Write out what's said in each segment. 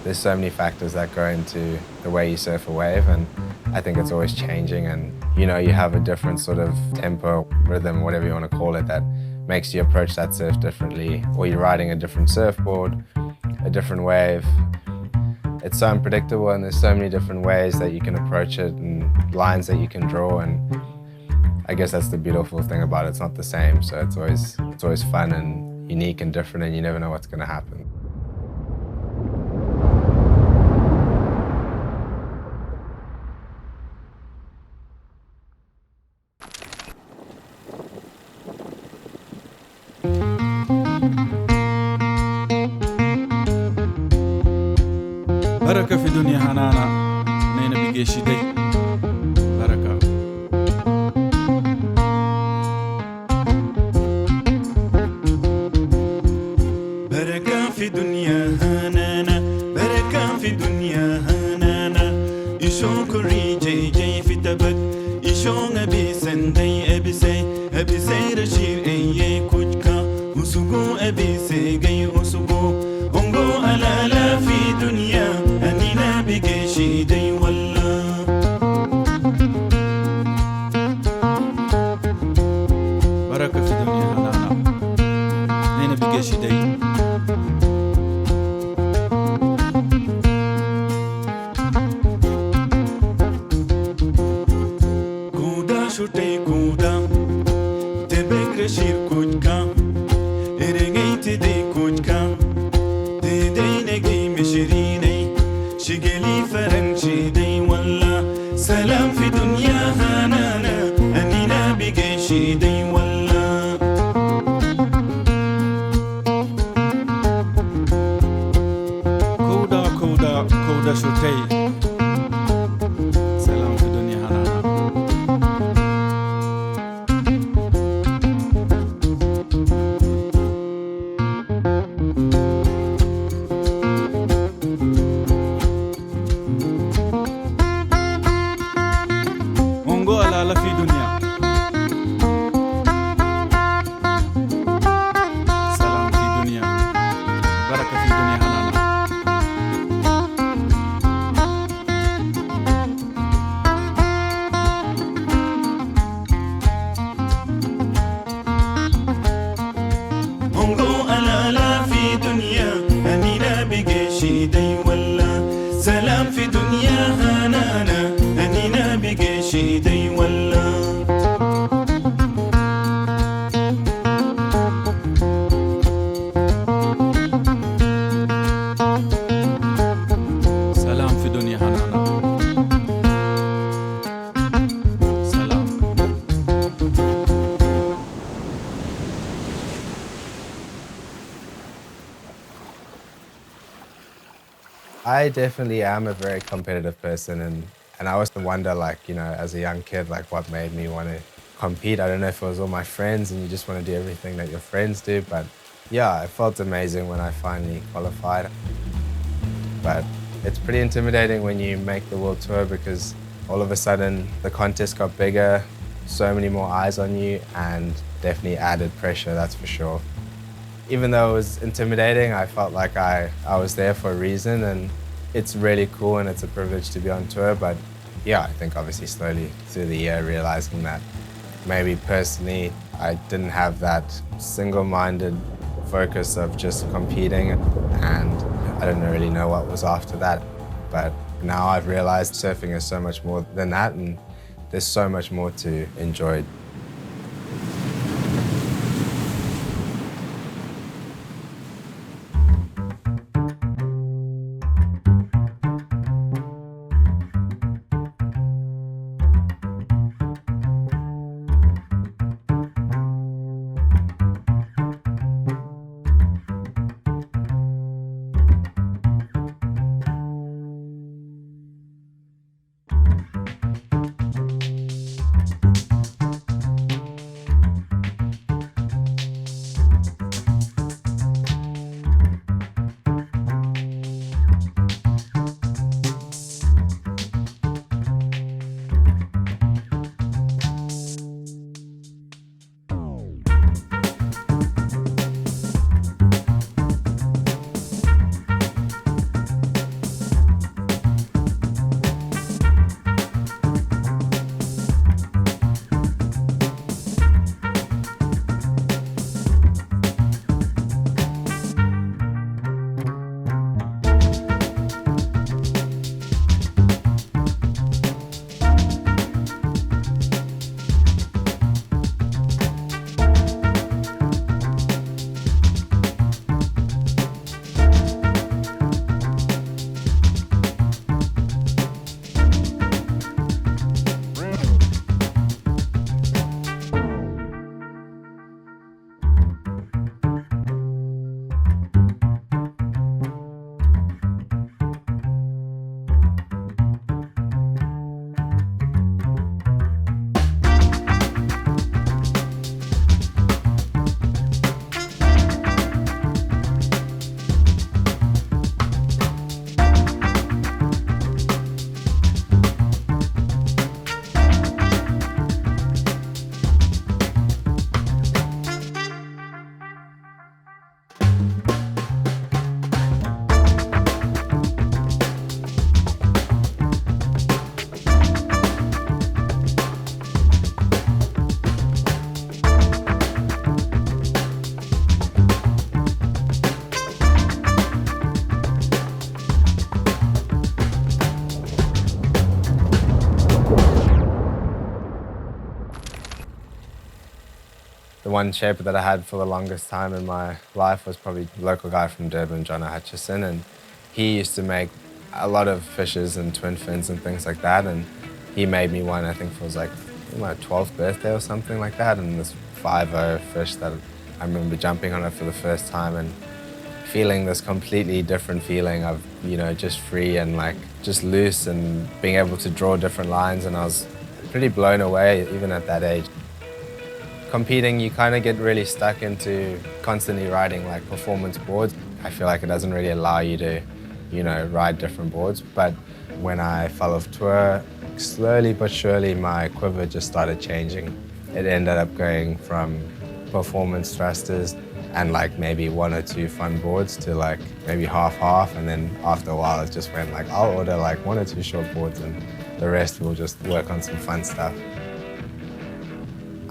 there's so many factors that go into the way you surf a wave, and I think it's always changing, and you have a different sort of tempo, rhythm, whatever you want to call it, that makes you approach that surf differently, or you're riding a different surfboard, a different wave. It's so unpredictable, and there's so many different ways that you can approach it and lines that you can draw, and I guess that's the beautiful thing about it. It's not the same, so it's always fun and unique and different, and you never know what's going to happen. بركة في دنيا هنانا نينا بيجيشي دي بركة بركة في دنيا هنانا بركة في دنيا هنانا يشون كري جي في تبت يشون أبي سندي أبي سي رشير أي كوجكا وسوقو أبي سي جي وسوقو أنغو ألا في دنيا أنينا بيجيشي دي ولا بركة في دنيا هنانا نينا بيجيشي دي كودا شوتي كودا تبك رشير كوجكا إرغيت دي كوجكا شقلي فرنشي دي ولا سلام في دنيا هنانا أنينا بقيشي دي ولا كودا كودا كودا شوتي سلام في دنيا هنانا لا في دنيا سلام في دنيا بركة في دنيا هنانا هنقو ألا في دنيا أنينا بقيشي دي ولا سلام في دنيا هنانا أنينا بقيشي دي ولا سلام في دنيا هنانا سلام I definitely am a very competitive person, and I often wonder, like, as a young kid, like, what made me want to compete. I don't know if it was all my friends and you just want to do everything that your friends do, but yeah, it felt amazing when I finally qualified. But it's pretty intimidating when you make the world tour, because all of a sudden the contest got bigger, so many more eyes on you, and definitely added pressure, that's for sure. Even though it was intimidating, I felt like I was there for a reason, and it's really cool and it's a privilege to be on tour. But yeah, I think obviously slowly through the year realizing that maybe personally I didn't have that single-minded focus of just competing, and I didn't really know what was after that. But now I've realized surfing is so much more than that, and there's so much more to enjoy. The one shaper that I had for the longest time in my life was probably a local guy from Durban, Gysen, and he used to make a lot of fishes and twin fins and things like that, and he made me one, I think it was like my 12th birthday or something like that, and this 5.0 fish that I remember jumping on it for the first time and feeling this completely different feeling of, you know, just free and like just loose and being able to draw different lines, and I was pretty blown away even at that age. Competing, you kind of get really stuck into constantly riding like performance boards. I feel like it doesn't really allow you to, you know, ride different boards. But when I fell off tour, slowly but surely my quiver just started changing. It ended up going from performance thrusters and like maybe 1 or 2 fun boards to like maybe half-half, and then after a while it just went like, I'll order like 1 or 2 short boards and the rest will just work on some fun stuff.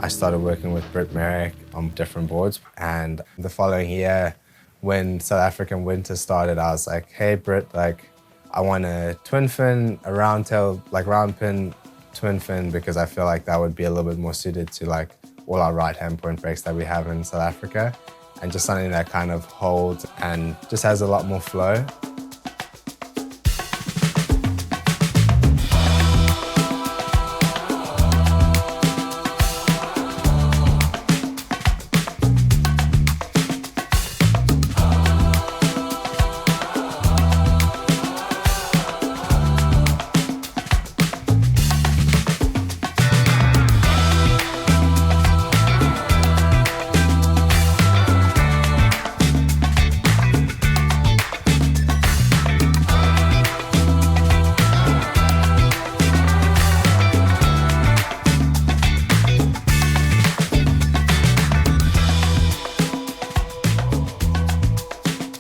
I started working with Britt Merrick on different boards, and the following year when South African winter started, I was like, hey Britt, like I want a twin fin, a round tail, like round pin twin fin, because I feel like that would be a little bit more suited to like all our right hand point breaks that we have in South Africa, and just something that kind of holds and just has a lot more flow.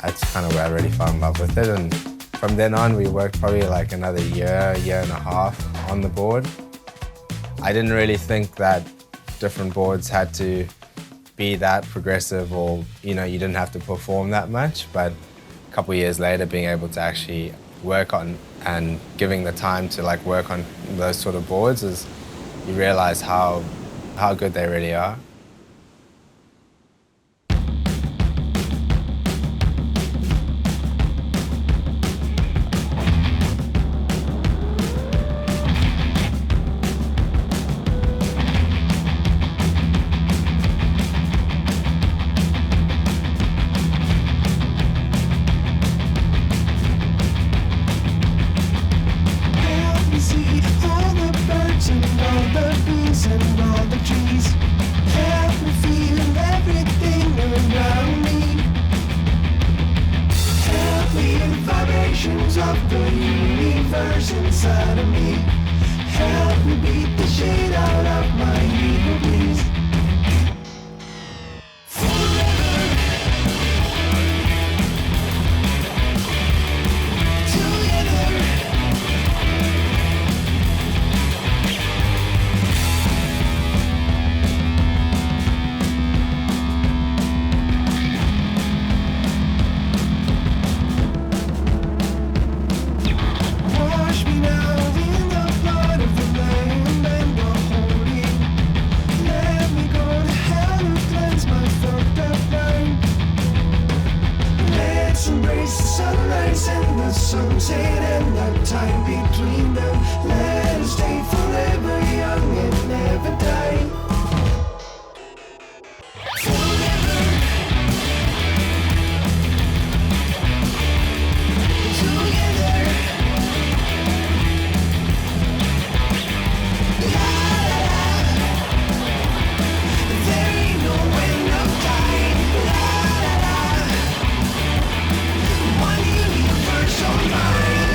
That's kind of where I really fell in love with it, and from then on we worked probably like another year and a half on the board. I didn't really think that different boards had to be that progressive, or you know, you didn't have to perform that much, but a couple of years later being able to actually work on and giving the time to like work on those sort of boards, is you realize how good they really are. Of the universe inside of me, help me beat the shit out of my ego, please. Sunset and the time between them. Let us stay forever young and never die. Forever together. La la la. There ain't no end of time. La la la. One universe on mine.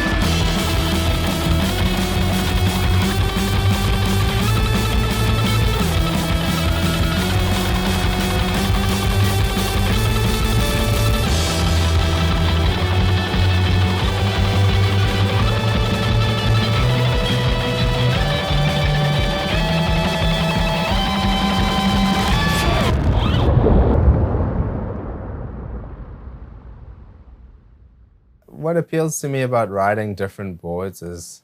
What appeals to me about riding different boards is,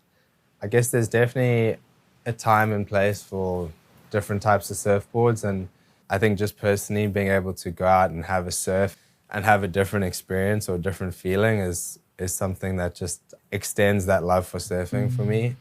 I guess there's definitely a time and place for different types of surfboards, and I think just personally being able to go out and have a surf and have a different experience or different feeling is something that just extends that love for surfing for me.